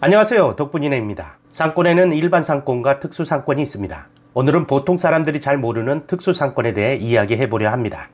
안녕하세요, 덕분이네입니다. 상권에는 일반 상권과 특수 상권이 있습니다. 오늘은 보통 사람들이 잘 모르는 특수 상권에 대해 이야기해 보려 합니다.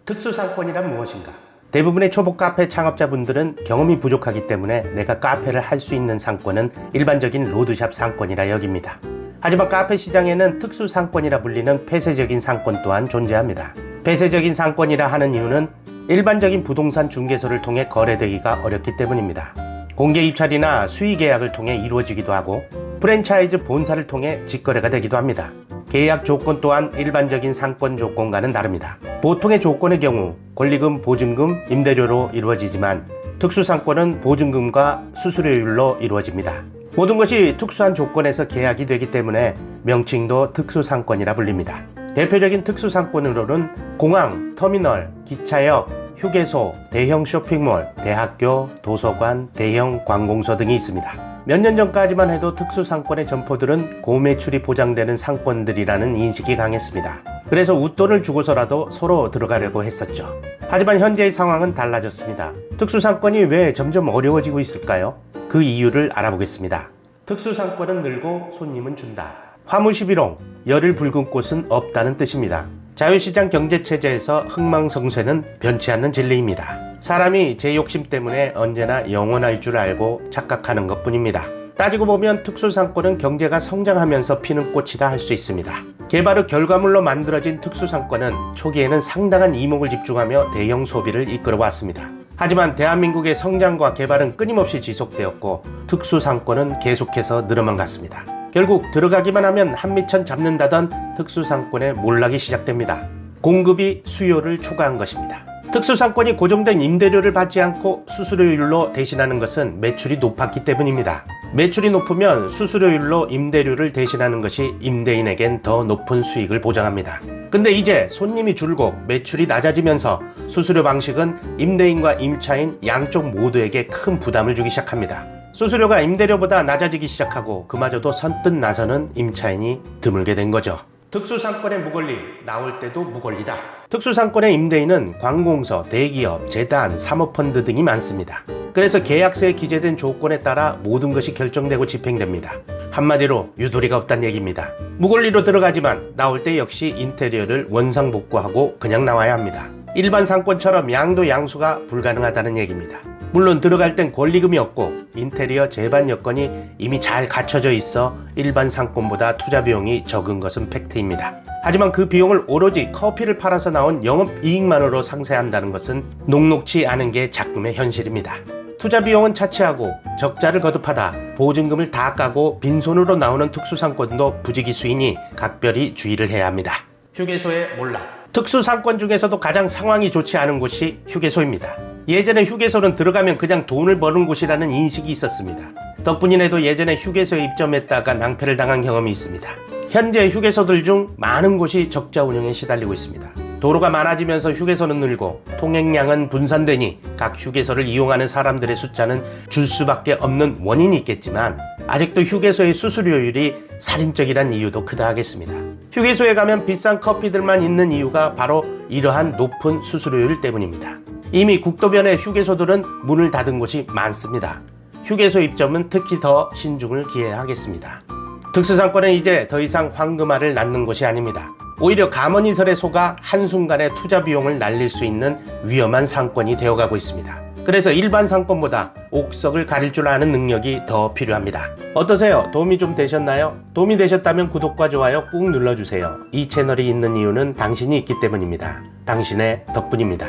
특수 상권이란 무엇인가? 대부분의 초보 카페 창업자분들은 경험이 부족하기 때문에 내가 카페를 할 수 있는 상권은 일반적인 로드샵 상권이라 여깁니다. 하지만 카페 시장에는 특수 상권이라 불리는 폐쇄적인 상권 또한 존재합니다. 폐쇄적인 상권이라 하는 이유는 일반적인 부동산 중개소를 통해 거래되기가 어렵기 때문입니다. 공개 입찰이나 수의 계약을 통해 이루어지기도 하고 프랜차이즈 본사를 통해 직거래가 되기도 합니다. 계약 조건 또한 일반적인 상권 조건과는 다릅니다. 보통의 조건의 경우 권리금, 보증금, 임대료로 이루어지지만 특수상권은 보증금과 수수료율로 이루어집니다. 모든 것이 특수한 조건에서 계약이 되기 때문에 명칭도 특수상권이라 불립니다. 대표적인 특수상권으로는 공항, 터미널, 기차역, 휴게소, 대형 쇼핑몰, 대학교, 도서관, 대형 관공서 등이 있습니다. 몇 년 전까지만 해도 특수상권의 점포들은 고매출이 보장되는 상권들이라는 인식이 강했습니다. 그래서 웃돈을 주고서라도 서로 들어가려고 했었죠. 하지만 현재의 상황은 달라졌습니다. 특수상권이 왜 점점 어려워지고 있을까요? 그 이유를 알아보겠습니다. 특수상권은 늘고 손님은 준다. 화무시비롱, 열을 붉은 꽃은 없다는 뜻입니다. 자유시장 경제체제에서 흥망성쇠는 변치 않는 진리입니다. 사람이 제 욕심 때문에 언제나 영원할 줄 알고 착각하는 것뿐입니다. 따지고 보면 특수상권은 경제가 성장하면서 피는 꽃이라 할 수 있습니다. 개발 후 결과물로 만들어진 특수상권은 초기에는 상당한 이목을 집중하며 대형 소비를 이끌어왔습니다. 하지만 대한민국의 성장과 개발은 끊임없이 지속되었고 특수상권은 계속해서 늘어만 갔습니다. 결국 들어가기만 하면 한미천 잡는다던 특수상권의 몰락이 시작됩니다. 공급이 수요를 초과한 것입니다. 특수상권이 고정된 임대료를 받지 않고 수수료율로 대신하는 것은 매출이 높았기 때문입니다. 매출이 높으면 수수료율로 임대료를 대신하는 것이 임대인에겐 더 높은 수익을 보장합니다. 근데 이제 손님이 줄고 매출이 낮아지면서 수수료 방식은 임대인과 임차인 양쪽 모두에게 큰 부담을 주기 시작합니다. 수수료가 임대료보다 낮아지기 시작하고 그마저도 선뜻 나서는 임차인이 드물게 된 거죠. 특수상권의 무권리, 나올 때도 무권리다. 특수상권의 임대인은 관공서, 대기업, 재단, 사모펀드 등이 많습니다. 그래서 계약서에 기재된 조건에 따라 모든 것이 결정되고 집행됩니다. 한마디로 유도리가 없다는 얘기입니다. 무권리로 들어가지만 나올 때 역시 인테리어를 원상복구하고 그냥 나와야 합니다. 일반 상권처럼 양도 양수가 불가능하다는 얘기입니다. 물론 들어갈 땐 권리금이 없고 인테리어 제반 여건이 이미 잘 갖춰져 있어 일반 상권보다 투자 비용이 적은 것은 팩트입니다. 하지만 그 비용을 오로지 커피를 팔아서 나온 영업이익만으로 상쇄한다는 것은 녹록치 않은 게 작금의 현실입니다. 투자 비용은 차치하고 적자를 거듭하다 보증금을 다 까고 빈손으로 나오는 특수상권도 부지기수이니 각별히 주의를 해야 합니다. 휴게소의 몰락. 특수상권 중에서도 가장 상황이 좋지 않은 곳이 휴게소입니다. 예전에 휴게소는 들어가면 그냥 돈을 버는 곳이라는 인식이 있었습니다. 덕분이네도 예전에 휴게소에 입점했다가 낭패를 당한 경험이 있습니다. 현재 휴게소들 중 많은 곳이 적자 운영에 시달리고 있습니다. 도로가 많아지면서 휴게소는 늘고 통행량은 분산되니 각 휴게소를 이용하는 사람들의 숫자는 줄 수밖에 없는 원인이 있겠지만 아직도 휴게소의 수수료율이 살인적이란 이유도 크다 하겠습니다. 휴게소에 가면 비싼 커피들만 있는 이유가 바로 이러한 높은 수수료율 때문입니다. 이미 국도변의 휴게소들은 문을 닫은 곳이 많습니다. 휴게소 입점은 특히 더 신중을 기해야 하겠습니다. 특수상권은 이제 더 이상 황금알을 낳는 곳이 아닙니다. 오히려 가머니설에 속아 한순간에 투자 비용을 날릴 수 있는 위험한 상권이 되어가고 있습니다. 그래서 일반 상권보다 옥석을 가릴 줄 아는 능력이 더 필요합니다. 어떠세요? 도움이 좀 되셨나요? 도움이 되셨다면 구독과 좋아요 꾹 눌러주세요. 이 채널이 있는 이유는 당신이 있기 때문입니다. 당신의 덕분입니다.